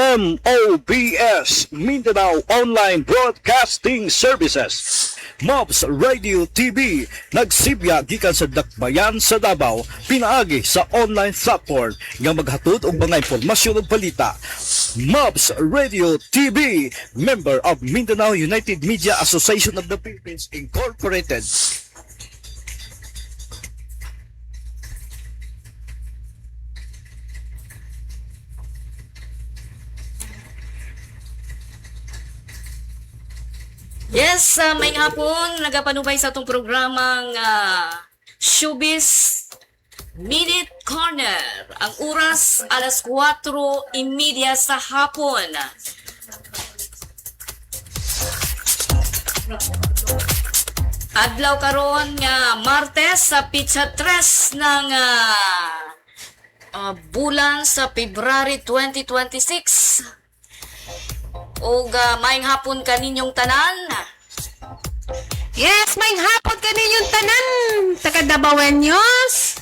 MOBS, Mindanao Online Broadcasting Services. MOBS Radio TV, nagsibya gikan sa dakbayan sa Davao, pinaagi sa online platform nga maghatod og mga impormasyon ug balita. MOBS Radio TV, member of Mindanao United Media Association of the Philippines Incorporated. Yes, may hapon, nagapanubay sa itong programang Showbiz Minute Corner. Ang oras, alas 4:30 sa hapon. Adlaw karon nga Martes sa Pizza 3 ng bulan sa February 2026. O maayong hapon kaninyong tanan. Yes, maayong hapon kaninyong tanan. Taga Dabawen News.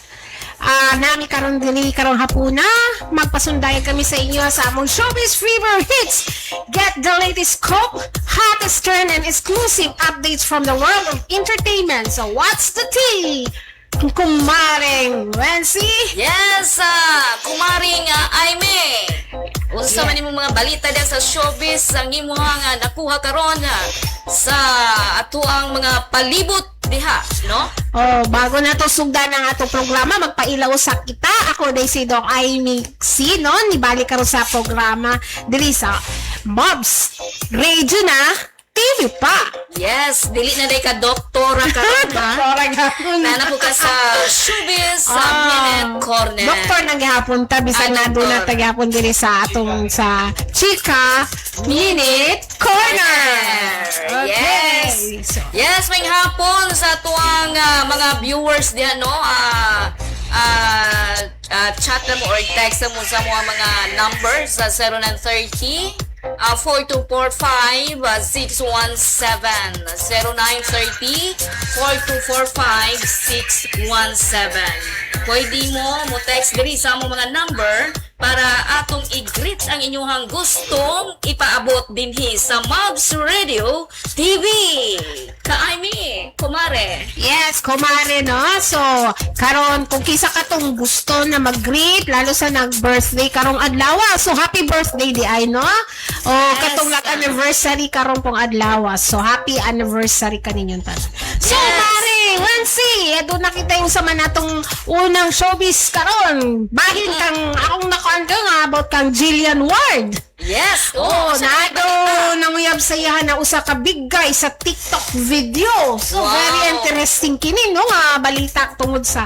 Nami karon dili karong hapuna. Magpasundayan kami sa inyo sa among Showbiz Fever Hits. Get the latest scoop, hottest trend, and exclusive updates from the world of entertainment. So what's the tea? Kumaring Wency? Yes, kumaring Aimee. Unsa man imong mga balita diya sa showbiz ang imong nakuha karon sa atuang mga palibot diha, no? Oh, bago na to sugdan ang atong programa, magpailaw sa kita. Ako day si Doc Aimee C, no? Nibalik karon sa programa diri sa MOBS Radio na TV pa. Yes, dili na day ka doktora ka na. Nana po ka sa showbiz sa Minute Corner. Doktor na gihapon ta bisan na doon na tagyapon diri sa atong sa Chika Minute Corner. Yes. Yes, may hapon sa tuang mga viewers diyan, no? Chat na mo or text mo sa mga numbers sa 0930 4245 617 0930 4245 617. Pwede mo text diri sa among mga number para atong i-greet ang inyong gustong ipaabot dinhi sa MOBS Radio TV. Ka-Aimee, kumare. Yes, kumare, no? So, karon kung kisa ka tong gusto na mag-greet, lalo sa nag-birthday karong adlaw. So, happy birthday di ay, no? O, Yes. katong anniversary karong pong adlaw. So, happy anniversary kaninyong tanan. So, Yes. Mare, Wency, doon nakita yung sama natong unang showbiz karon. Bahin kang akong nakuanda nga about kang Jillian Ward. Yes. Nado namuyab sa iya na usa ka big guy sa TikTok video. So Wow. very interesting kini, no, nga balita tungod sa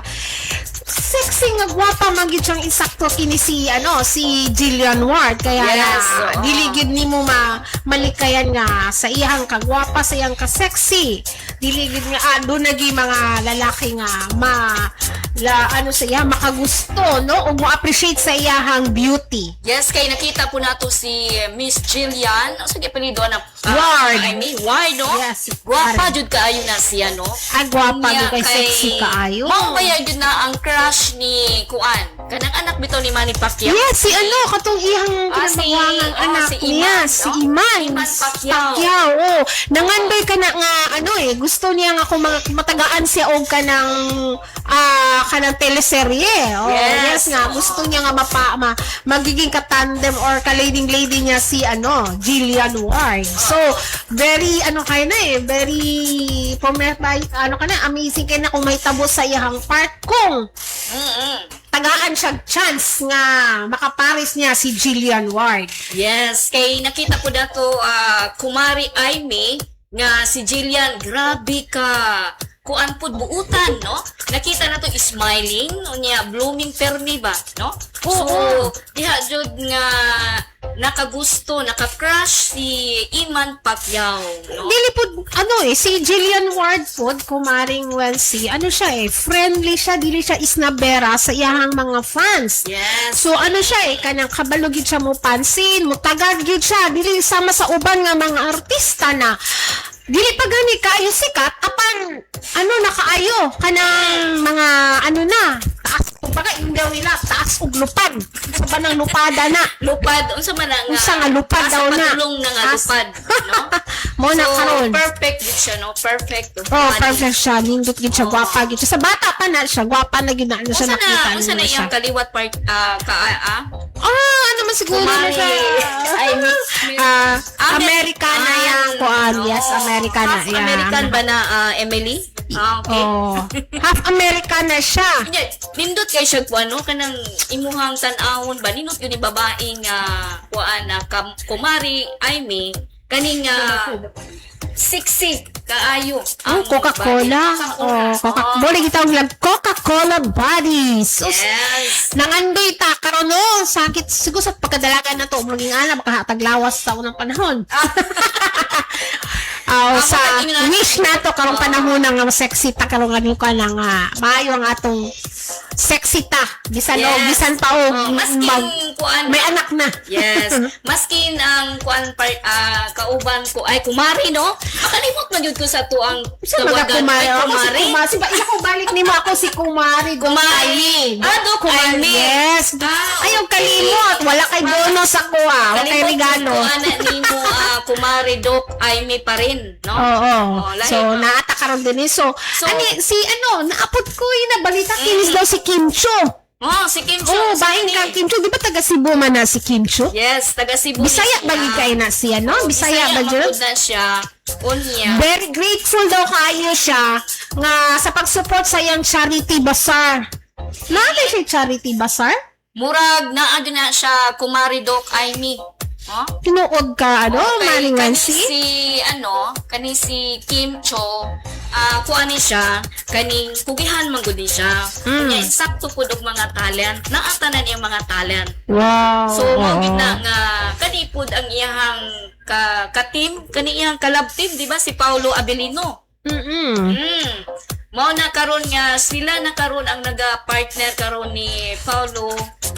sexy nga gwapa man gyud siyang insakto kini si Jillian Ward kaya Yes. diligid nimo malikayan nga sa iyang kagwapa, sa iyang ka sexy. Diligid nga do nagi mga lalaki nga sa iya makagusto, no, o mo appreciate sa iyang beauty. Yes, kay nakita po nato si Miss Jillian. Sige, palido na. Ward. Ward, no? Yes. Gwapa jud kaayo na siya, no? Gwapa Niya do kay sexy kaayo. Mao kaya jud na ang crush ni Kuan. Kanang anak bito ni Manny Pacquiao. Yes, si katong iyang kinabangangang anak niya, si Iman Pacquiao. Oh, nangandoy ka na nga, gusto niya nga kung matagaan siya og kanang teleserye. Oh, yes nga, gusto niya nga magiging katandem or ka-lady niya si Jillian Ward. So, very, very, amazing kaya na kung may tabo sa iyang part kung tagaan siya chance nga makaparis niya si Jillian Ward. Yes, kay nakita po dato Kumari Aimee nga si Jillian, grabe ka kuan pud buutan, no? Nakita na to smiling unya blooming permi ba, no? So diha jud nga nakagusto, naka-crush si Iman Pacquiao, no? Dili pud si Jillian Ward pud kumaring Wency, siya friendly siya, dili siya isnabera sa iyang mga fans. Yes. So siya kanang kabalo gid siya mo pansin, mo tagad gid siya, dili sama sa uban nga mga artista na dili pa gani kaayo sikat apan ano na kaayo kanang mga ano na taas kumbaga indaw nila taas ug lupad sa banang lupada na Lupad, unsa man nga. Unsa nga lupad daw na. Patulong na nga lupad, no? mo na So, karon perfect gid siya, no? Perfect. oh perfect siya nindot gid siya gwapa gid siya sa bata pa na siya gwapa na gid na ano siya nakita Unsa na siya iyang kaliwat part ano man siguro na Kumari, siya I mean, Americana yang kuan yes Americana Half American ba na Emily? Okay. oh half American na siya Hindi, nindot kay siya kuan no kanang imuhang tan-awon ba nindot yun yung babaeng kuan na kumari Aimee kaning sexy kaayo. Oh, Coca-Cola. Oh, Coca-Cola. Gitawag lang Coca-Cola Bodies. Sus, Yes. nangandoy ta karon no. Sakit siguro sa pagkadalagan na to. Maging ana makahataglawas sa unang panahon. Sa wish na to karong panahon nga sexy ta karong ano ka nang maayo ang atong sexy ta. Bisan Yes. o bisan pa o Maskin kuan may anak na. Yes. Maskin ang kuan kauban ko ay kumari no. Makalimot man jud ko sa tuang Sa mga kumari. Ako si kumari. Siba, ila ko balik ni mo ako si kumari. Kumari. Dok Kumari. Aimee. Yes. Ah, Ayaw kalimot. Wala kay bonus ako Wala kay regalo. Kalimot ko nimo kumari Dok Aimee pa rin, no? Oo. lahi. So, naata karon din eh. So, ani, si naapot ko yung nabalita kinis daw si Kim Cho. Oh, si Kim Cho. Oh, bahin ka Kim Cho. Di ba taga Cebu man na si Kim Cho? Yes, taga Cebu. Bisaya ba gid na siya, no? Bisaya ba Bisaya jud? na siya. Unya. Very grateful daw kayo siya nga sa pag-support sa iyang charity bazaar. Natin siya charity bazaar? Murag naa na siya kumari Dok Aimee. Oh? Tinuod ka, malingan kani si Kim Cho, kuha ni siya, kaning pugihan man gud ni siya. Kanya insakto pud og mga talent, naatanan iyang mga talent. Wow. So, mao gid na nga kani pud ang iyang ka-team, kani iyang kalab team, di ba si Paulo Abilino. Mao na karon nga sila na karon ang naga-partner karon ni Paulo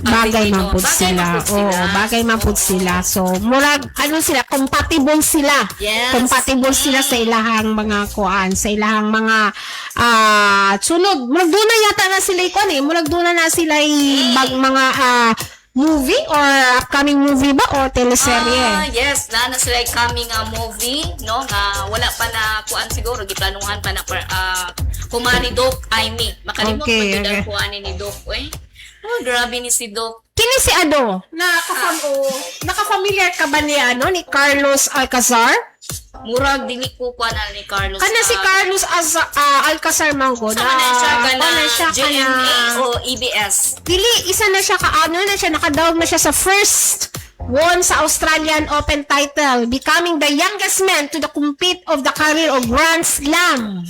Bagay Abilino. man pud sila. Oo, bagay man pud sila. So, murag sila, compatible sila. Yes. Compatible sila sa ilahang mga kuan, sa ilahang mga sunod. Murag doon na yata na sila kuan murag doon na sila mga movie or upcoming movie ba o teleserye? Yes, na sila coming movie, no? Nga wala pa na kuan siguro giplanuhan pa na kumani Dok Aimee. Makalimot Okay, man okay. ang kuan ni Dok, Oh, grabe ni si Dok. Kini si nakafamiliar ka ba ni ni Carlos Alcazar? Murag dili ko kuan ni Carlos. Kana si Carlos Alcazar Mango Sama na siya siya GMA o EBS. Dili, isa na siya nakadawag na siya sa first won sa Australian Open title, becoming the youngest man to compete of the career of Grand Slam.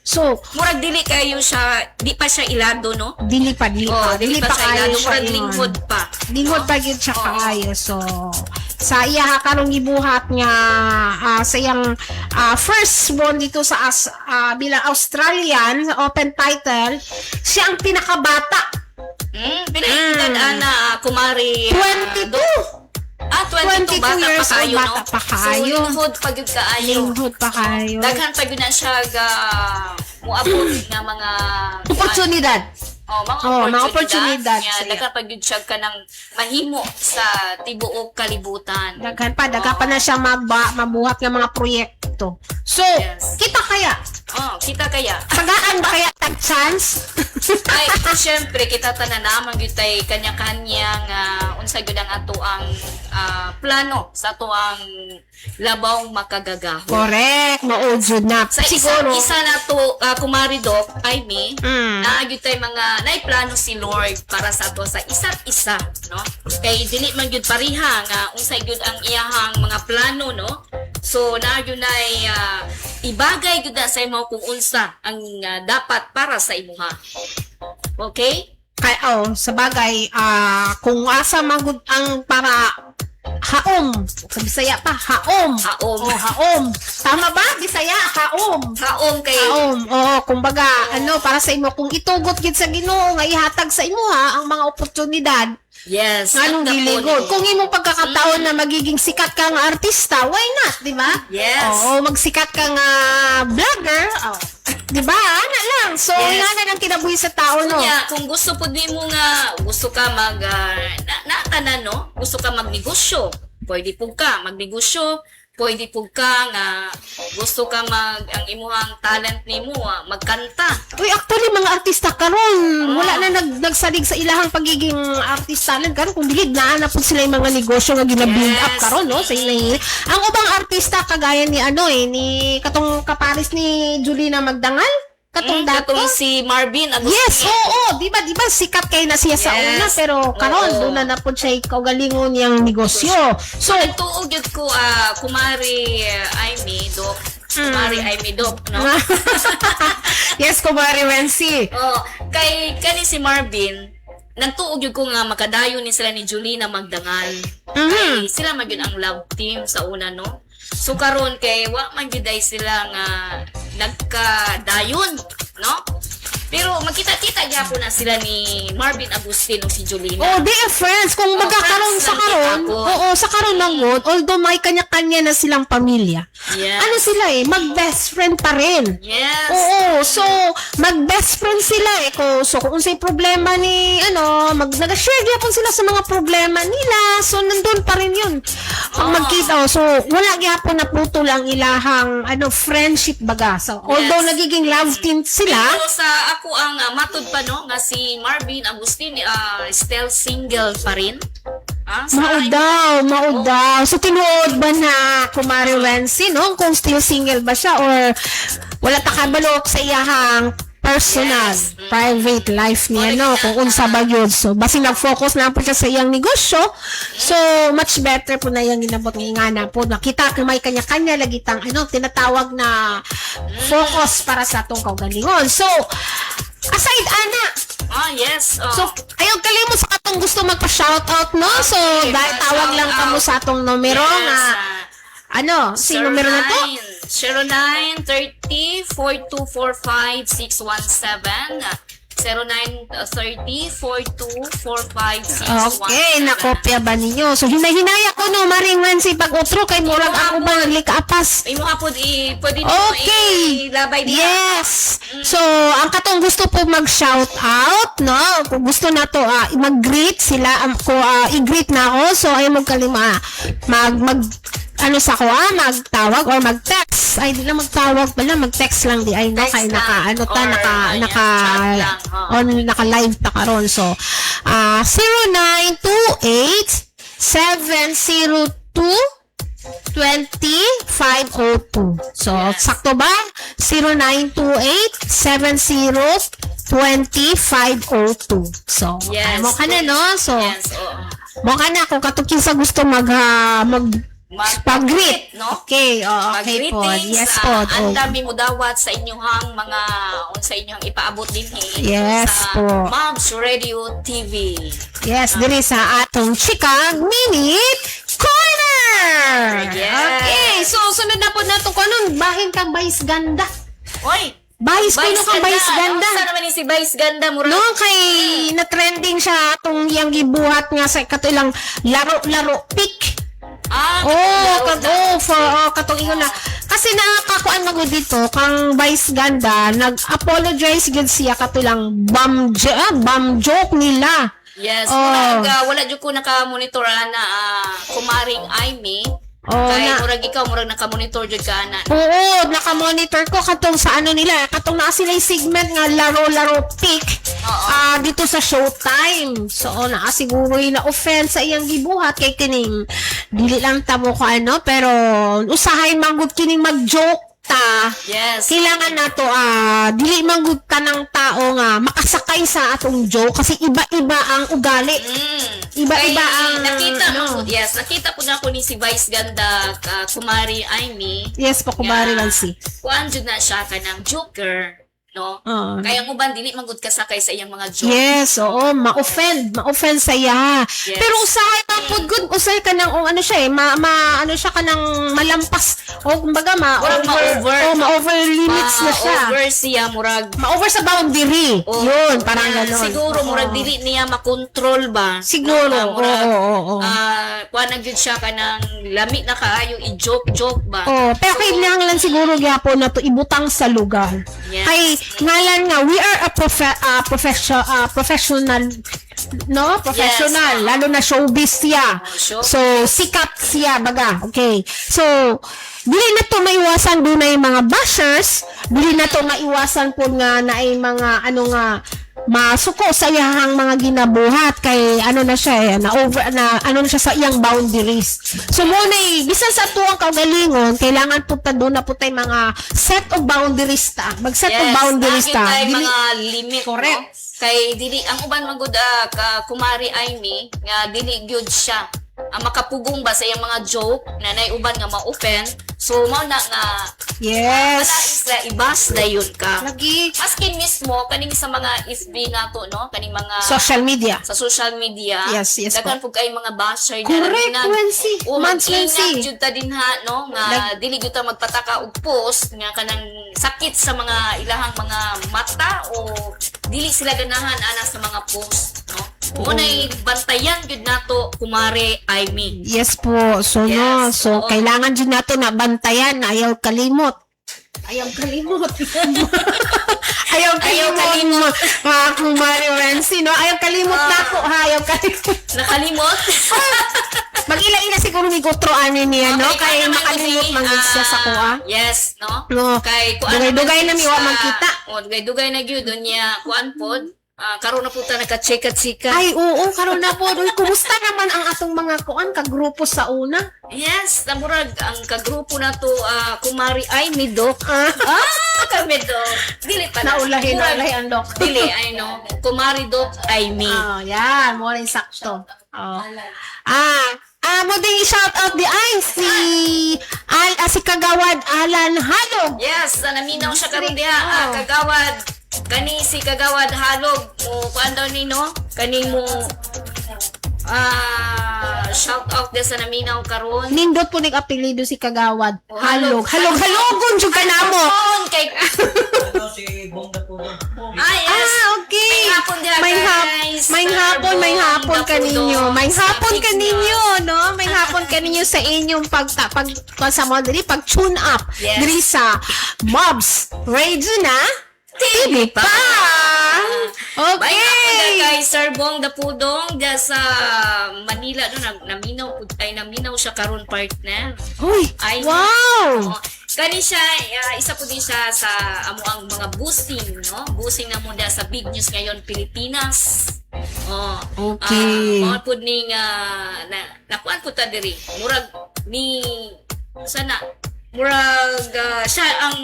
So, Murag dili kayo siya, di pa siya ilado, no? dili pa Dili pa siya kaayo ilado, siya murag yun. lingkod pa. Lingkod pa gyud siya kaayo. So, sa iya karong gibuhat nga sa iyang first won dito sa bilang Australian Open title, siya ang pinakabata. Pinakinggan ana kumari 22. 22 bata years pa kayo, old, no? bata pa kayo. So, lingkod pa gyud kaayo. Lingkod pa kayo. Daghan pa gyud na siya ga muabot nga mga Oportunidad. mga oportunidad Nga, siya. daghan pa gyud siya kanang mahimo sa tibuok kalibutan. Daghan pa na siya mabuhat ng mga proyekto. So, Yes. kita kaya? Kita kaya. Tagaan ba kaya tag chance? Ay, syempre kita tanan naman gyud tay kanya-kanya nga unsa gyud ang ato ang plano sa ato ang labaw makagagahon. Correct. Maudjud na. Sa Siguro. isa na to kumari Dok Aimee, Mm. naagyo tay mga naiplano si Lord para sa ato sa isa't isa, no? Kay dili man gyud pariha nga unsay gyud ang iyahang mga plano, no? So naagyo nay ibagay gyud na sa imo kung unsa ang dapat para sa imuha. Okay? Sa bagay, kung asa magud ang para haom. Sa Bisaya pa, haom. Haom. Oh, haom. Tama ba? Bisaya, haom. Haom kay Haom. Oo, kumbaga, para sa imo, kung itugot gid sa Ginoo nga ihatag sa imo ang mga oportunidad, yes. anong at giligod. napuno. Kung imong pagkakataon na magiging sikat ka nga artista, why not, di ba? Yes. Oo, magsikat ka nga vlogger, di ba? Ana lang. So, Yes. nga na kinabuhi sa tao, no? Kunya, kung gusto po di mo nga, gusto ka mag, tanan, no? Gusto ka magnegosyo, pwede po ka magnegosyo, pwede po ka nga, gusto ka ang imuhang talent ni mo, magkanta. Uy, actually, mga artista karon wala na nagsalig sa ilahang pagiging artista lang karon kung bilid na po sila yung mga negosyo nga gina-build up Yes. karon, no? Sa ilang ang ubang artista kagaya ni ni katong kaparis ni Julina Magdangal, katong dato. Katong si Marvin Agustin. Yes, oo, di ba sikat kay na siya sa Yes. una pero karon Oo. doon na po siya kaugalingon yang negosyo. So, Nagtuog yun ko, Kumari Aimee Dop. Kumari Aimee Dop, no? yes, Kumari Wensi. Oh, kani si Marvin, nagtuog yun ko nga makadayon ni sila ni Julina Magdangal. Kay sila man yun ang love team sa una, no? So karon kay wa man gyud sila nga nagkadayon, no? Pero magkita-kita gyapon na sila ni Marvin Agustin o si Julina. Oh, they are friends. Kung magkakaroon friends sa lang karon, kita po. oo, sa karon lang good, although may kanya-kanya na silang pamilya. Yes. Ano sila mag-best friend pa rin. Yes. Oo, so mag-best friend sila so kung unsay problema ni nag-share gyapon sila sa mga problema nila. So nandun pa rin 'yun. Pag magkita, so wala gyapon na putol ang ilahang friendship baga. So although Yes. nagiging love team sila, Pero sa ako ang matud pa no nga si Marvin Agustin still single pa rin. Maud daw. So, tinuod ba na Kumari Wensi, no? Kung still single ba siya or wala takabalok sa iyahang personal, Yes. private life niya, no? Correct. Kung unsa ba yun. So, basi nag-focus na po siya sa iyang negosyo. So, much better po na yung inabot ng ingana po. Nakita ko may kanya-kanya lagi tang, tinatawag na focus para sa atong kaugalingon. So, aside, Ana, Yes. so, ayaw kalimot sa katong gusto magpa-shoutout, no? So, dahil tawag lang kamo sa atong numero nga, si numero na to? 0930-4245-617 0930-4245-617 Okay, nakopya ba ninyo? So, hinay-hinaya ko, no, Maring Wensi, pag utro kay murag ako ba naglikaapas? Imo hapon pwede Okay. ilabay niya. Yes. So, ang katong gusto po mag-shout out, no? Kung gusto na to, mag-greet sila, i-greet na ako. So, ayaw mo kalima, magtawag or mag-text. Ay, di na magtawag pala, mag-text lang di. Ay, no, Text kay lang. Or, chat lang, naka-live ta karon. So, 0928-702-2502. So, Yes. sakto ba? 0928-702-2502. So, Yes. mo ka na, no? So, Yes, oo. mo ka na kung katukin sa gusto pag-greet. no? Okay, okay po. Mag-greetings, Yes po. ang dami mo dawat sa inyong sa inyong ipaabot din Yes sa po. Mobs Radio TV. Yes, diri sa atong Chika Minute Corner! Yes. Okay, so sunod na po na ito ko nun, bahin kang Vice Ganda. Oy! Vice ko nung kang Vice Ganda. Ano naman yung si Vice Ganda? Mura? No, kay na-trending siya atong iyang gibuhat nga sa katulang laro-laro pick. Katong ingon na. Kasi nakakakuan magud dito kang Vice Ganda, nag-apologize gud siya katulang bam joke nila. Yes. Oh. Wala dyan ko naka-monitor na kumaring Aimee. Kaya murag naka-monitor dyan ka na. Oo, naka-monitor ko katong sa nila, katong naa sila yung segment nga laro-laro pick dito sa Showtime. So, naa siguro yung na-offend sa iyang gibuhat kay kining dili lang tamo ko pero usahay manggod kining mag-joke ta. Yes. Kailangan nato dili manggod ta ng tao nga makasakay sa atong joke kasi iba-iba ang ugali. Iba-iba ang nakita po na ako ni si Vice Ganda kumari Aimee. Yes, pa kubari lang si. Kuan jud na siya ka ng joker. no? Oo. Kaya ang uban dili magud kasakay sa iyang mga joke. Yes, oo, ma-offend saya. Yes. Pero usahay pa pud good, usahay ka nang ano siya ano siya ka nang malampas o kumbaga Murag ma-over limits na siya. Over siya murag Ma-over sa boundary. Oh, Yun, parang gano'n. siguro murag dili niya makontrol ba? Siguro, No, murag, oo. kuha na gyud siya kanang lami na kaayo i-joke ba? Oh, pero kailangan lang siguro gyapon na to ibutang sa lugar. Yes. Kay ngalan nga we are a professional, no? Professional, Yes. lalo na showbiz siya. Show. So sikat siya baga. Okay. So dili na to maiwasan dunay mga bashers, dili na to maiwasan po nga na ay mga ano nga masuko sa iyang mga ginabuhat kay ano na siya na over na ano na siya sa iyang boundaries. So mo na bisan sa tuwang kaugalingon kailangan po ta doon na po tay mga set of boundaries ta. Mag-set of boundaries ta. Tay Dili- mga limit, Correct. no? Kay dili ang uban magud ka kumari Aimee nga dili gyud siya ang makapugong ba sa iyang mga joke na nay uban nga ma-open. So mao na nga Yes. isla ibas dayon ka. Lagi Askin mismo kaning sa mga FB nato no kaning mga social media. sa social media. Yes, yes Daghan po. pug kay mga basher Correct, Wency. Mans Wency. Wency. Jud ta dinha no nga dili jud ta magpataka og post nga kanang sakit sa mga ilahang mga mata o dili sila ganahan ana sa mga post no. Unay bantayan jud nato kumare Aimee. Yes po. So no, Yes, so oo. kailangan din nato na bantayan, ayaw kalimot. Ayaw kalimot. ayaw kalimot. Mga kumari Wency, no? Ayaw kalimot na ako, ha? Ayaw kalimot. Nakalimot? Mag-ila-ila siguro ni Gotroanin niya, no? Okay, Kaya naman makalimot kasi, mangit siya sa kuha. Yes, no? No. Kay kuan Dugay-dugay na naman miwa sa- magkita. O, dugay-dugay na gyud niya kuan pod. Karon na po ta naka-check-at-sika. Ay, oo, karon na po. Uy, kumusta naman ang atong mga kuan, kagrupo sa una? Yes, namurag ang kagrupo na to kumari Aimee Doc. Ah, Kami Doc. Dili pa na. naulahin Murag- ang dok. Dili, ay no. Kumari Doc Aimee. Yan, mo rin sakto. Oh. Mo din shout out di ay si Kagawad Alan Halog. Yes, naminaw siya karon diha. Kagawad. Kani si Kagawad Halog. Mo kuan daw ni no? Kani mo shout out din sa naminaw karon. Nindot po apelido si Kagawad. Halog. Halogon jud ka namo. Kay yes. Okay. May hapon diha, guys. May hapon Starbong, kaninyo. May Dapudong, hapon sa kaninyo, no? May hapon kaninyo sa inyong pag sa mo diri pag tune up Yes. diri sa Mobs Radio na TV pa. May hapon Okay. kay Sir Bong Dapudong diya sa Manila no naminaw siya karon partner. Uy, Ay, wow. Kani siya, isa po din siya sa amo ang mga boosting, no? Boosting na mo da sa big news ngayon Pilipinas. Oh. Okay. Mga po ning nakuan po ta diri. Murag ni sana murag siya ang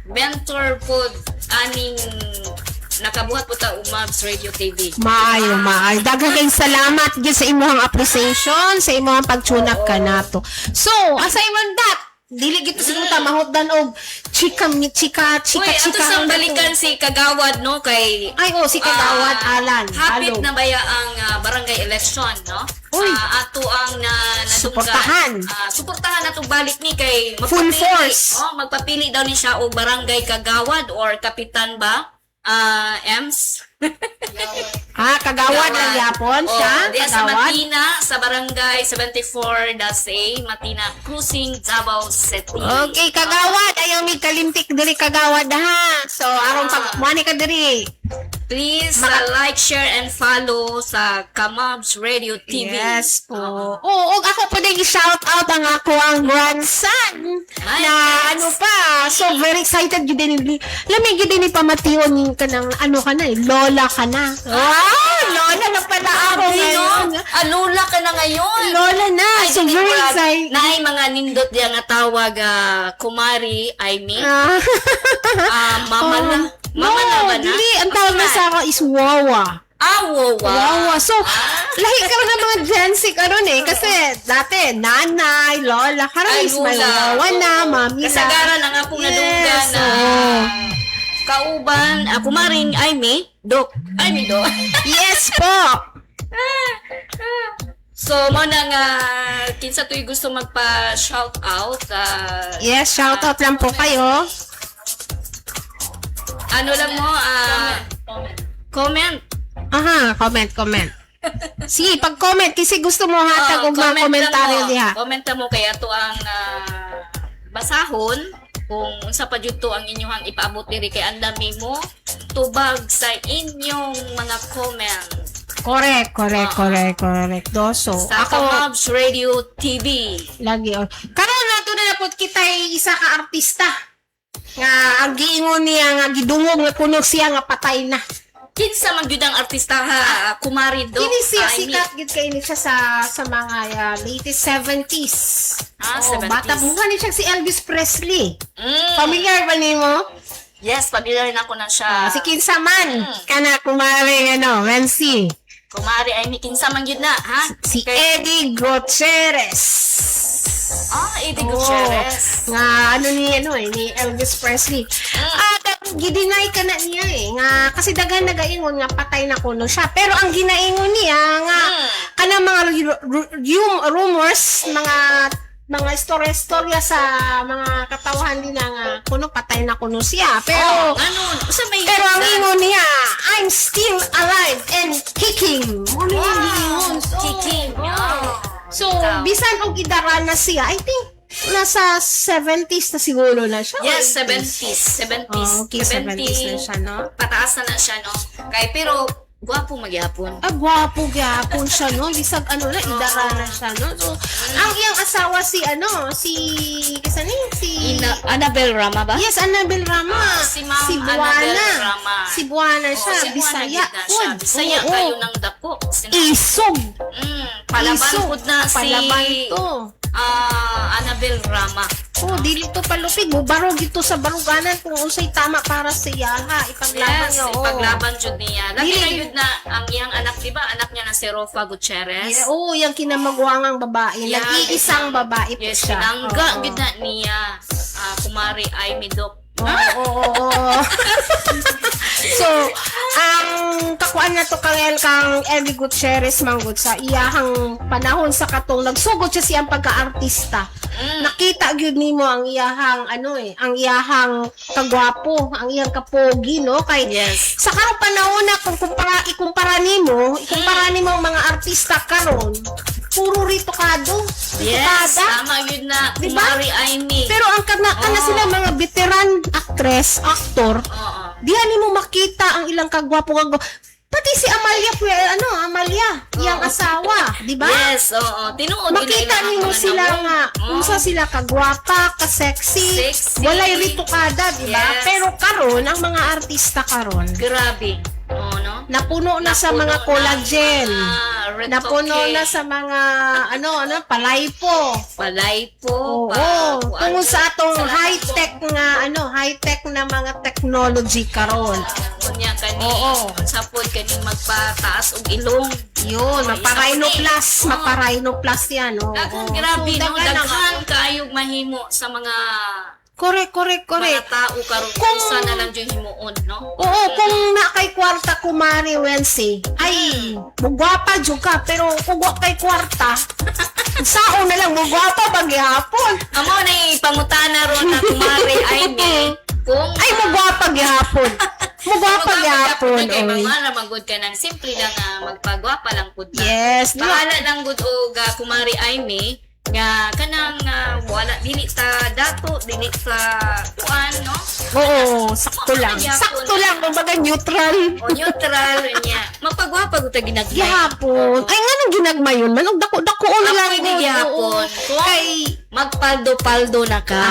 mentor po aning nakabuhat po ta Mobs Radio TV. Maayo. Daghang kayong salamat gyud sa imong appreciation, sa imong pag-tune up ka nato. So, aside man that, dili gyud siguro ta mahutdan og chika. Uy, ato sang balikan si Kagawad no kay Ay, si Kagawad Alan. Hapit Halo. na baya ang barangay election, no? Uy. Ato ang Suportahan. Suportahan atong balik ni kay Full force. Magpapili daw ni siya og barangay Kagawad or kapitan ba? Ems. Kagawad na yapon siya. Diya sa Kagawad. Matina, sa barangay 74 Dasay, Matina Cruising, Davao City. Okay, Kagawad. Ayaw mi kalimtik diri Kagawad ha. So, aron pag mani ka diri. Please like, share, and follow sa Kamabs Radio TV. Yes po. Oo, ako po din i-shout out ang ako ang grandson. Ay, Na yes. ano pa. So, very excited yun din. Lamig yun din ipamation yung kanang ano ka na eh. Lola ka na. Wow! Lola na pala ako ngayon. Alula ka na ngayon. Lola na. So, dili very murag, excited. Naay mga nindot diya nga tawag kumari, Aimee. Mama na. Mama na ba na? Dili. Ang tawag na sa ako is Wawa. Wow. Wawa. So, lahi ka ng mga Gen Z karon eh. Kasi dati, nanay, lola, karon Ay, is may lula. wawa na, mami na. Kasagaran ang akong nadunggan na. oo. kauban kumaring Aimee, Dok. Aimee, Dok. Yes po. So, mo na nga, kinsa to'y gusto magpa-shout out. Yes, shoutout lang po kayo. Ano lang mo, comment. Aha, comment. Sige, pag-comment kasi gusto mo hatag og mga komentaryo diha. Komenta mo kaya to ang basahon kung unsa pa jud to ang inyong ipaabot diri kay andami mo tubag sa inyong mga comment. Correct. Doso. Sa Mobs Radio TV. Lagi. Karon nato na napod kitay isa ka artista. Nga ang giingon niya nga gidungog nga kuno siya nga patay na. Kinsa man gyud ang artista ha, kumari do. Kini siya sikat gid kay ni siya sa mga latest 70s. 70s. Bata mo ni siya si Elvis Presley. Mm. Familiar ba nimo? Yes, familiar na ko na siya. Si kinsa man kana kumari Nancy. Kumari ay kinsa man gyud na, ha? Si Eddie Gutierrez. Eddie Gutierrez. Nga ni Elvis Presley. Gidinay ka na niya nga kasi daghan nagaingon nga patay na kuno siya. Pero ang ginaingon niya nga kana mga rumors, mga istorya sa mga katawhan nila nga kuno patay na kuno siya. Pero pero ang ingon niya, I'm still alive and kicking. Kicking. So, bisan og idara na siya, I think nasa 70s na siguro na siya. Yes, 70s. 70s. Okay, 70s na siya, no? Pataas na siya, no? Pero, gwapo magyapon. Gwapo gyapon siya, no? Bisag idara na siya, no? So, ang iyang asawa si Annabel Rama ba? Yes, Annabel Rama. Si Ma'am Annabel Rama. Si Buana siya, Si Bisaya. Bisaya kayo ng dako. Isog. Palaban po na si Palaban to. Annabel Rama. Dili to palupig mo. Barog ito sa baruganan kung unsay tama para sa iya, ha? Ipaglaban Yes, niya, ipaglaban jud niya. Lagi Dili- na yun na ang iyang anak, di ba? Anak niya na si Rofa Gutierrez. Yung kinamagwangang babae. Yeah, Nag-iisang babae po Yes, siya. sinangga Oo. gid na niya. Kumari Aimee, Dok. Oo. So, ang kakuan na to kang Eddie Gutierrez manggod sa iyahang panahon sa katong nagsugod siya siyang pagka-artista. Nakita gyud nimo ang iyahang ang iyahang kagwapo, ang iyang kapogi, no? Kay Yes. sa karong panahon na kung ikumpara nimo ang mga artista karon, puro ritokado. Yes, Ritokada. tama yun na. Diba? Kumari Aimee. Pero ang kana sila mga veteran actor, Oo. diyan nimo makita ang ilang kagwapo pati si Amalia Amalia, iyang asawa, di ba? Yes, oo. Tinuod Makita nimo sila nga unsa sila kagwapa, ka-sexy, Sexy. walay ritokada, di ba? Yes. Pero karon ang mga artista karon Grabe. Oo, no? napuno na sa Napuno mga na collagen. retoke. Napuno na sa mga palaypo. Palaypo. Tungod sa atong high-tech na mga technology karon. Kunya kani. Oo. Sapod kani magpataas og ilong. Yun, Oo. maparhinoplas yan. Daghang grabe, no? daghan ang- Daghan kaayog mahimo sa mga Correct. mga tao karon kung saan na lang yung himuon, no? Oo, kung na kay kwarta kumari Wednesday, ay, mugwapa jud ka, pero kung wa kay kwarta, sao na lang, mugwapa paghihapon. Amo na ipangutana ron na kumari Aimee kung Ay, mugwapa gihapon. Mugwapa gihapon. kay oy. mga magud ka nang simple lang magpagwapa lang pud na. Yes, di ba? Bahala lang gud og kumari Aimee nga kanang wala dili sa dato, dili sa kuan, no? Oo, sakto lang. Sakto lang, kumbaga neutral. O neutral niya. Mapagwapa gud ta ginagmay. Gihapon. Ay, nga nang ginagmayon man. Og dako-dako na lang. Pwede gud. gihapon. Oo. Kay, Magpaldo-paldo na ka.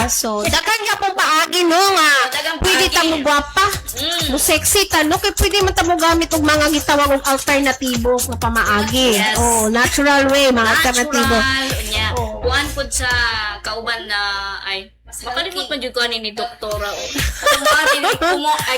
so, dagan nga pong paagi, no, nga. Dagang Pwede paagi. tamo gwapa. Mo sexy ta, no? Kay pwede man tamo gamit og mga gitawag og alternatibo nga pamaagi. Yes. Oh, natural way, mga alternatibo. Natural niya. Oo. Kuan pud sa kauban na ay makalimot man jud ko ni doktora o.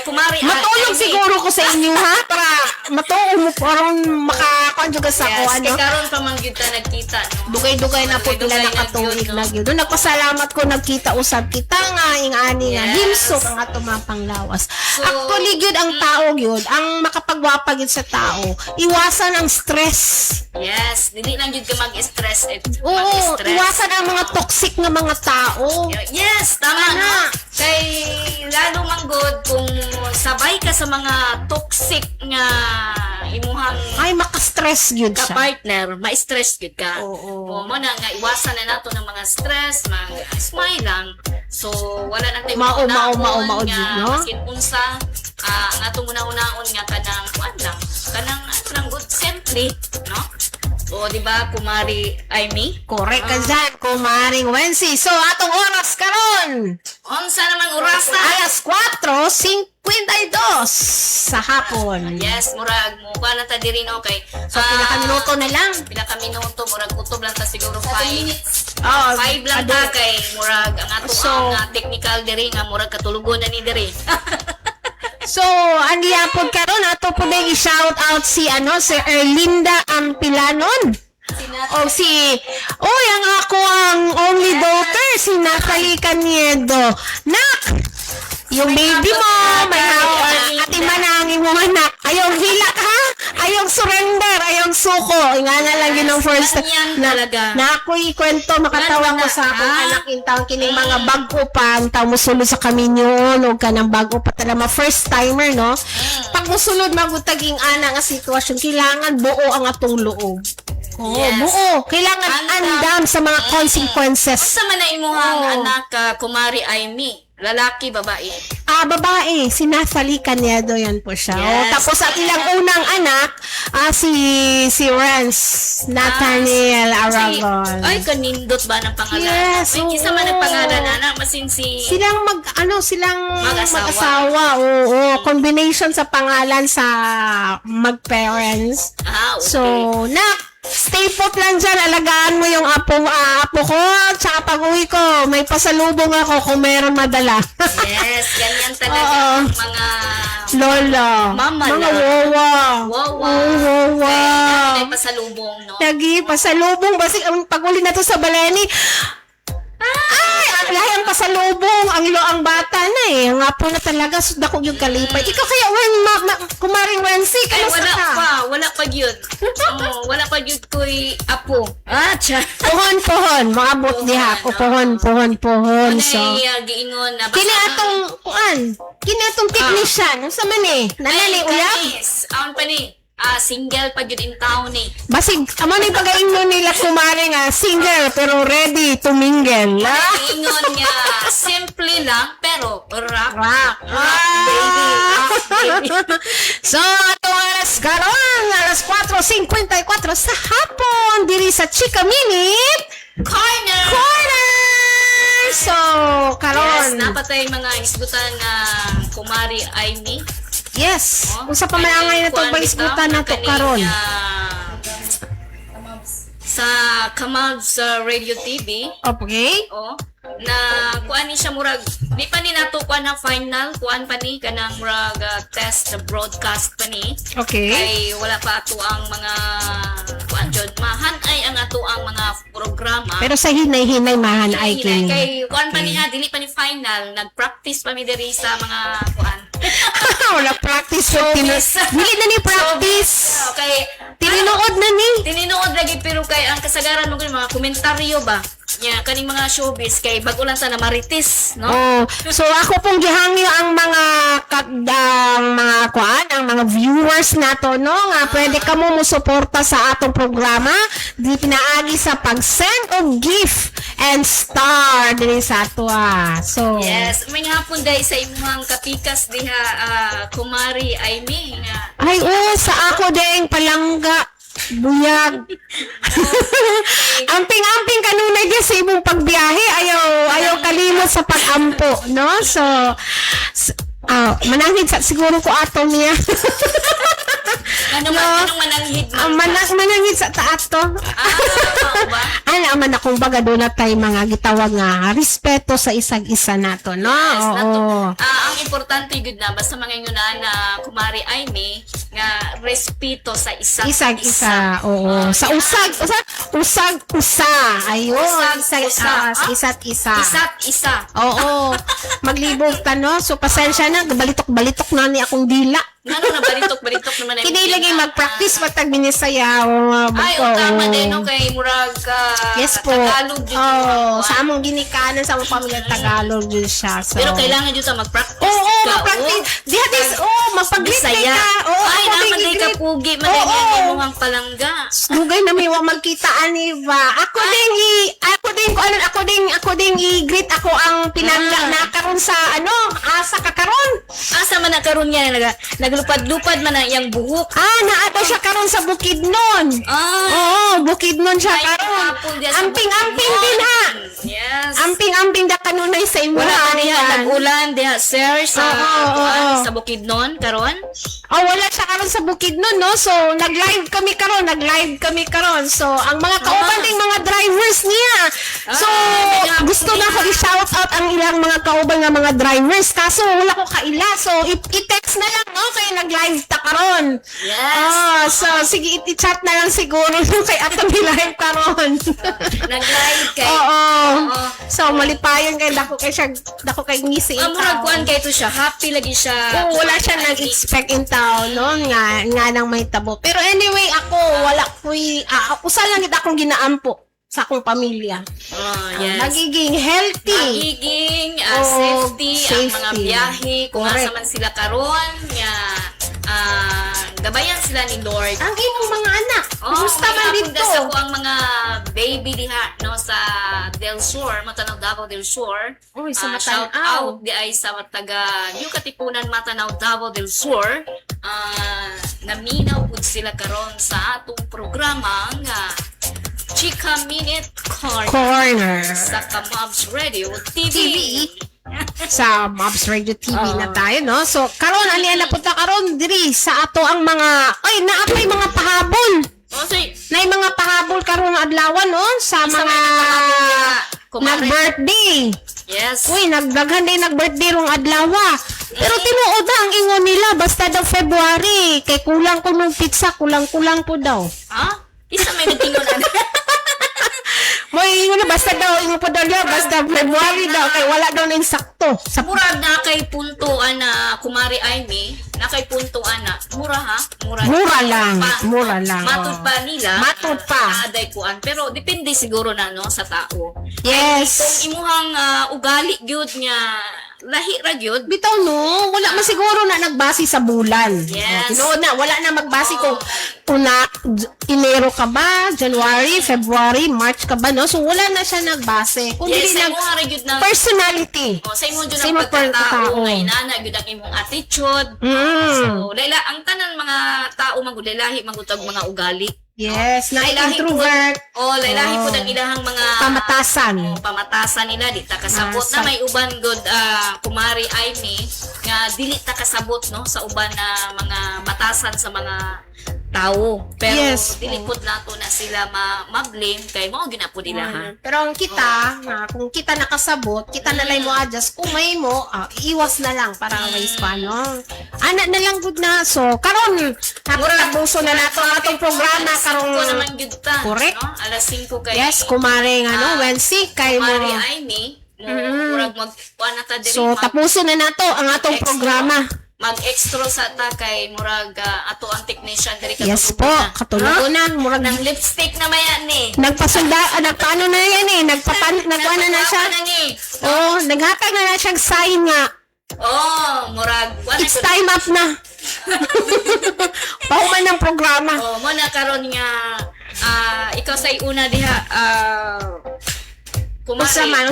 Kumari Matulog siguro ko sa inyo, ha? Para matulog mo parang makakuan juga sa Yes, ko, ano. kay karon pa man gyud ta nagkita, no? Dugay-dugay na po pila Dugay-dugay nakatuig na na gyud, gyud. Doon nagpasalamat ko nagkita usab kita nga ingani nga Yes. himsok ang ato mga panglawas. So, Actually gyud ang tao gyud, ang makapagwapa gyud sa tao, iwasan ang stress. Yes, dili lang gyud ka mag-stress Oo, mag-stress. iwasan ang mga toxic nga mga tao. Yes, tama Tama. na. Kay lalo manggod kung sabay ka sa mga toxic nga imuhang Ay maka-stress gyud siya. ka-partner, ma-stress gyud ka. Oo. O mo na nga iwasan na nato ng mga stress, mag-smile lang. So wala na tayo Mao, una-una gyud, nga no? masin unsa ang atong una-unaon nga kanang kuan lang. Kanang lang good simply, no? O di ba kumari Amy? Correct ka dyan, kumaring Wensi. So, atong oras karon Unsa naman oras na? alas 4:52 sa hapon. Yes, murag mo pa na ta diri no kay. So, pinaka-minuto na lang. Pinaka-minuto murag kutob lang ta siguro 5 minutes. Oh, 5 lang ta kay murag ang ato So, ang technical diri nga murag katulugon na ni diri. So, ang giyapon karon ato po na i-shout out si Erlinda Ampilanon. O ang ako ang only daughter, si Natalie Caniedo. Nak! Yung baby mo, may hawak. Ati manangin mo anak. Ayong hilak ha? Ayong surrender, ayong suko. Ingana lang yun ang first. Ganyan talaga. Na ako'y kwento, makatawang ko sa akong Ah. anak intang kining mga bago pa, ang tao musulod sa kaminyon, o ka ng bago pa talaga, first timer, no? Pag musulod, magutaging ana nga sitwasyon, kailangan buo ang atong loob. Oo, Yes. buo. Kailangan andam sa mga consequences. Unsa man na imuhang Oo. anak kumari Amy? Lalaki, babae? Babae, si Natalie Caniedo, yan po siya. Yes. Tapos ang ilang unang anak, si Renz Nathaniel Aragon. Ay, kanindot ba ng pangalan? Yes, May isa man oo. ang pangalan, anak. Masin si... Silang silang Mag-asawa. mag-asawa. Oo, combination sa pangalan sa mag-parents. Ah, okay. So, stay put lang dyan. Alagaan mo yung apo ko. Tsaka pag-uwi ko, may pasalubong ako kung meron madala. Yes, ganyan talaga Oo. ang mga Lola. Mama Mga lang. wawa. wawa. Oo, wawa. Kaya pasalubong, no? Lagi, pasalubong. Basi, ang pag-uli na to sa baleni, ay, ang lahing pasalubong. Ang bata na eh. Ang apo na talaga. Suda ko yung kalipay. Ikaw kaya, kumaring Wensi, Ay, kamusta ka? wala pa yun. Wala pa yun ko'y apo. Ah, tiyan. Pohon. Maabot diha ako. Pohon. So, Giingon na kini atong technician. Sa man eh? Nanali uyab? Yes. Aon pa ni. Single pa yun in town eh. Basig, amo ni pagaingon nila kumare nga single pero ready to mingle. Giingon nga, simple lang, pero rock. Rock. Baby. Baby. So, ato alas karon, alas 4:54 sa hapon, diri sa Chika Minute Corner! So, Yes, karon. napatay mga isgutan nga kumari Amy. Yes. Oh, Usa pa malangay na to kuan baisgutan bitaw, na to kaning, karon. Sa Kamabs Radio TV. Okay? Oh, na kuan ni siya murag di pa ni nato kuan na final kuan pa ni kanang murag test broadcast pa ni Okay. kay wala pa ato ang mga kuan jud mahan ay ang ato ang mga programa. Pero sa hinay-hinay mahan ay Hinay, kini. kay kuan pa ni dili pa ni final nag-practice pa mi diri sa mga kuan. Wala practice so Dili na ni practice. Okay, Tininuod na ni. tininood lagi pero kay ang kasagaran mo mga komentaryo ba nya kaning mga showbiz kay bago lang sana maritis no. Oh, so ako pong gihangyo ang mga ang mga viewers nato no nga pwede kamo mo suporta sa atong programa di pinaagi sa pag-send og gift and star diri sa ato So Yes, may hapon dahil sa imuhang kapikas diha kumari Amy nga. ay sa ako ding palangga buyag. Amping-amping kanunay di sa imong pagbiyahe ayaw kalimot sa pag-ampo no so Mananghid sa siguro ko ato niya. Anong mananghid man? Mananghid sa taat to. Oo ba? Ano man akong baga doon na tayo mga gitawag nga respeto sa isag-isa nato, no? Yes, Oo. ang importante gud na basta mga ingunan na kumari Aimee nga respeto sa Isag-isa, oo. Sa usag-usa. Ayun, isa't isa. Isa't isa. Oo. Maglibog ka, no? So, pasensya na, balitok-balitok na ni akong dila. Ano na balitok naman ang Kiniligay mag-practice matag binisaya. Ay, tama din, no? Kay Murag Yes po. Tagalog yun. Sa among ginikanan, sa among pamilya Tagalog yun siya. So. Pero kailangan yun sa mag-practice. Oo, mag-practice. Magpag-greet Bisaya. ka. Oo, Ay, ako naman din ay i-greet. kapugi, manay yung mukhang palangga. Dugay na may wa magkitaan ni ba. Ako din i-greet ako ang pinangga na karon sa sa kakaron. Asa man na karon niya, naglupad-lupad man na iyang buhok. Naato siya karon sa Bukidnon. Oo, Bukidnon siya karon. Amping-amping din ha. Yes. Amping-amping da kanunay sa imo. Wala pa niya nag-ulan diha sir sa Oo. sa Bukidnon karon. Wala siya karon sa Bukidnon, no? So, nag-live kami karon. So, ang mga kauban ding mga drivers niya. So, gusto na ako i-shout out ang ilang mga kauban nga mga drivers. Kaso, wala ko kaila. So, i-text na lang, no? Kaya nag-live ta karon. Yes. So, sige, i-chat na lang siguro kay ato live karon. Nag-live kay. Oo. So, malipayon kay dako kay ngisi. Murag kuan kay to siya. Happy lagi siya. Wala siya nag-expect in town, no? Nga nang may tabo. Pero anyway, ako, wala ko'y, usa lang kita akong ginaampo sa akong pamilya. Yes. Magiging healthy. Magiging safety, ang mga biyahe, kung Correct. asa man sila karon, nga gabayan sila ni Lord. Ang imong mga anak, kumusta man dito? Sa ko ang mga baby diha no sa Del Sur, Matanaw Davao Del Sur. Uy, sa Shout Matanaw. out di ay sa taga New Katipunan Matanaw Davao Del Sur. Naminaw pud sila karon sa atong programa nga Chika Minute Corner sa Kamabs Radio TV. Sa Mobs Radio TV na tayo, no? So, karon ali na punta karon diri sa ato ang mga naapay mga pahabol. Nay mga pahabol karon nga adlaw, no? Sa mga nag-birthday. Yes. Uy, nagdaghan din nag-birthday rong adlaw. Pero tinuod ang ingon nila basta daw February kay kulang ko ng pizza, kulang-kulang po daw. Isa may nagtingon ana. Moy ingon na basta daw ingon po daw basta February daw kay wala daw na insakto. Sa Murag na kay puntuan na kumari Aimee, na kay puntuan na mura ha? Mura lang. Matud pa nila. Matud pa. Aday kuan pero depende siguro na no sa tao. Yes. Kung imuhang ugali gyud nga lahi ra gyud. Bitaw no, wala man siguro na nagbase sa bulan. Yes. Tinuod na, wala na magbase kung Enero ka ba, January, February, March ka ba, no? So, wala na siya nagbase. Kung Yes, hindi sa imuha ra gyud na personality. sa imo gyud Sa ang imong pagkatao. pagkatao, ngay nana gyud ang imong attitude. So, ang tanan mga tao magudelahi magutag mga ugali. Yes, na Lailahi introvert. Lailahi po ang ilahang mga pamatasan nila di ta kasabot na may uban good kumari Aimee nga dili ta kasabot no sa uban na mga batasan sa mga tao. Pero Yes. dili pud nato na sila ma-blame kay mao ginapod ilahan. Pero ang kita, kung kita nakasabot, kita na lang mo adjust. Kung may mo, iwas na lang para ways pa, no? Anak na lang good na. So, karon tapuso na nato ang atong programa karong Ko naman gyud ta. Correct. No? Alas 5 kay yes, kumare nga no, Wednesday kay mo. kumari Aimee. Murag magkuan na ta diri. So, tapuso na nato ang atong Extra. programa. Mag-extra sa ta kay murag ato ang technician diri Yes po, katulog na. Murag ng lipstick na mayan ni. nagpaano na yan eh. Nagpaano na siya. Naghatag na siyang sign nga. Murag It's time up na. Pahuman ng programa. mo na karon nga ikaw say una diha Usa kumari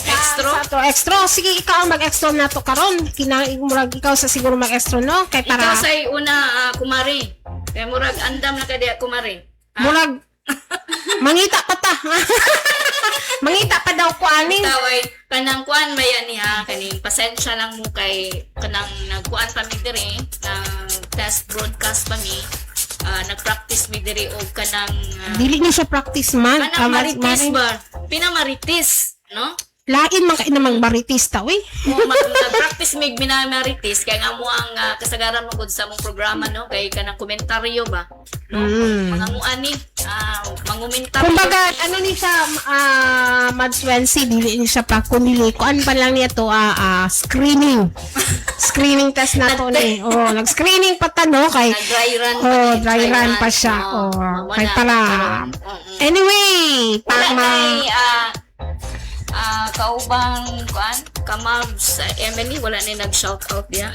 extra? Extra. Sige, ikaw ang mag-extra na to karon. Murag ikaw sa siguro mag-extra, no? Kay para ikaw say una kumari kay murag andam na ka diha kumari murag mangita pa ta. Mangita pa daw ko ani. Taway, kanang kuan maya ni ha, kaning pasensya lang mo kay kanang nagkuan pa mi diri, test broadcast pa mi. Nag-practice mi diri og kanang Dili ni siya practice man. kanang maritis ba? Pinamaritis, no? Lain man kay namang maritis ta, uy. Nag-practice mig minamaritis kay nga mo ang kasagaran mo gud sa among programa, no? Kay kanang komentaryo ba? No? Mga mo ani, mangumentaryo. Kumbaga, ano ni siya, Mads Wensi, dili ni siya pa, kundi kuan pa lang niya to, screening. Screening test na to ni. Oh, nag-screening pa ta, no? Kay, Nag-dry run dry run pa siya. Kay para. Anyway, Wala tama. kaubang kuan kamabs Emily wala ni nag-shout out diya.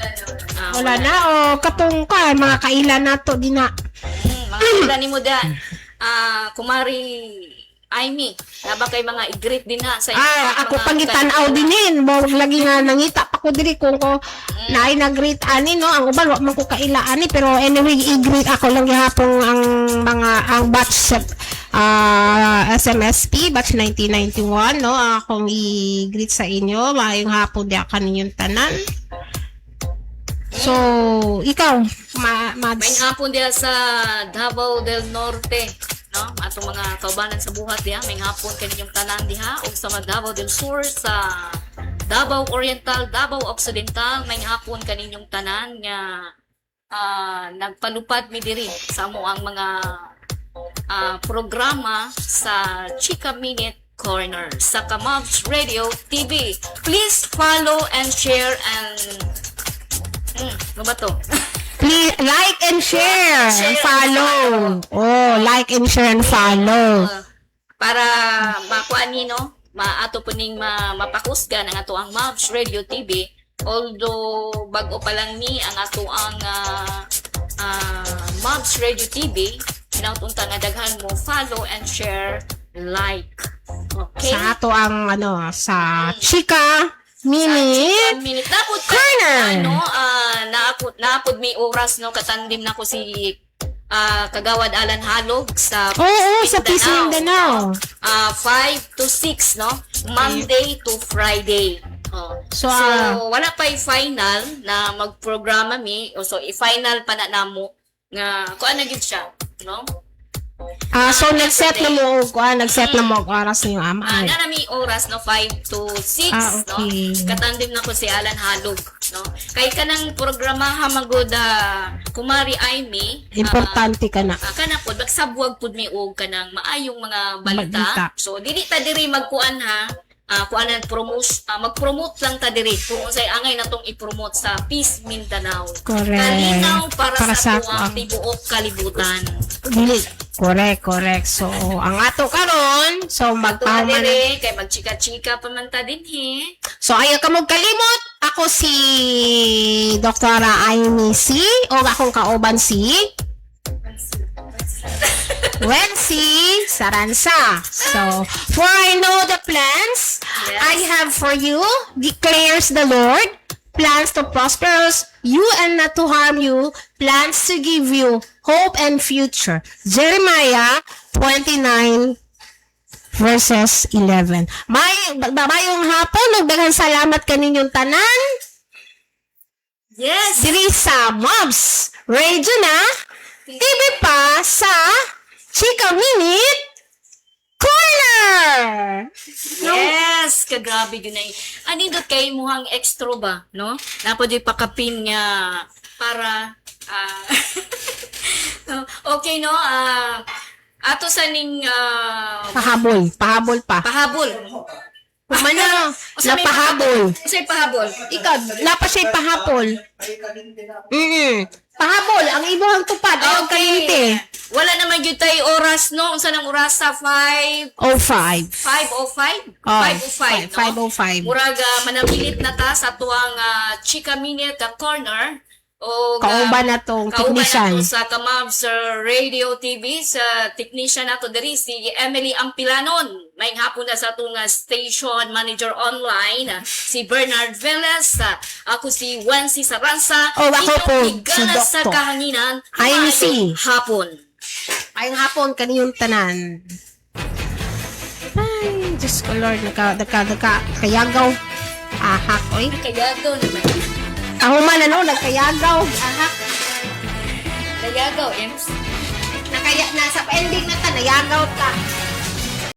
Wala na, katong ka, mga kailan na to, di na. Mga wala ni mo da. Kumari Aimee, naba kay mga i-greet din na sa Ako pangitan-aw din mo lagi nga nangita pa ko diri kung ko naay nag-greet ani no ang uban wa man ko kaila ani pero anyway i-greet ako lang gihapon ang batch SMSP batch 1991 no akong i-greet sa inyo maayong hapon dia kaninyong tanan. So ikaw may Mads hapon diya sa Davao del Norte, no? Atong mga kaubanan sa buhat diha, may hapon kaninyong tanan diha ug sa Davao del Sur, sa Davao Oriental, Davao Occidental, may hapon kaninyong tanan nga nagpalupad mi diri sa amo ang mga programa sa Chika Minute Corner sa Kamabs Radio TV. Please follow and share and ano ba to? please like and share and follow. Like and share and follow. Para makuan ni no, maato po ning mapakusgan ang ato ang Mavs Radio TV. Although bago pa lang ni ang ato ang Mavs Radio TV, pinautunta nga daghan mo follow and share, like. Okay? Sa ato ang sa Chika Minute Napod Corner. Naapod may oras no katandim na ko si Kagawad Alan Halog sa Sa Peace Mindanao. 5 to 6 no, Monday to Friday. So, wala pa final na magprograma mi so i-final pa na namo nga kuan na gid siya no. so nag-set na mo nag-set na mo og oras niyo amay. Nanami oras no 5 to 6 okay. no. Katandim na ko si Alan Halog no. Kay kanang programa hamagod Kumari Aimee Importante ka na. kana pod magsabwag pod mi og kanang maayong mga balita. So dili ta diri magkuan ha. Kuanan mag-promote lang ta diri kung unsay angay natong i-promote sa Peace Mindanao. Correct. Kalinaw para sa sa tuwang tibuok kalibutan. Dili. Correct. So, ang ato karon, so magpahuman. Diri kay magchika-chika pa man ta dinhi. So, ayaw ka mong kalimot. Ako si Dr. Aimee C. O akong kauban si Wensi Saransa. So, for I know the plans I have for you, declares the Lord, plans to prosper you and not to harm you, plans to give you hope and future. Jeremiah 29 verses 11. Mayong hapon, nagdaghang salamat kaninyong tanan. Yes. Diri sa Mavs Radio na, TV pa sa Chika Minute Corner! Yes, kagrabe yun ay. Anindot kay muhang extra ba, no? Napod yung pakapin nga para okay no, ato sa ning Pahabol pa. pahabol. Kumano, Usa may napahabol. Usay pahabol. Ikaw, napa siya'y pahabol. Pahabol, ang ibuhang tupad, ayaw kalinte. Wala naman yun tayo oras, no? Unsa nang oras sa 5? 05. 5:05? Oh, 5:05, no? 5:05. Muraga, manamilit na ta sa tuwang Chika Minute Corner. O Kauban na tong technician. Kauban na to sa Kamabs Radio TV, sa technician na to diri, si Emily Ampilanon. May hapon na sa itong station manager online, si Bernard Velez. Ako si Wensi Saransa. Ako po, si Sa Dr. kahanginan. IMC. Hapon. Ayong hapon, kaniyong tanan. Ay, Diyos ko Lord, kayagaw. Ahak, oy. Kayagaw naman. Ahuman ano, nagkayagaw. Ahak. Kayagaw, Ems. Nasa ending na ta, nayagaw ta.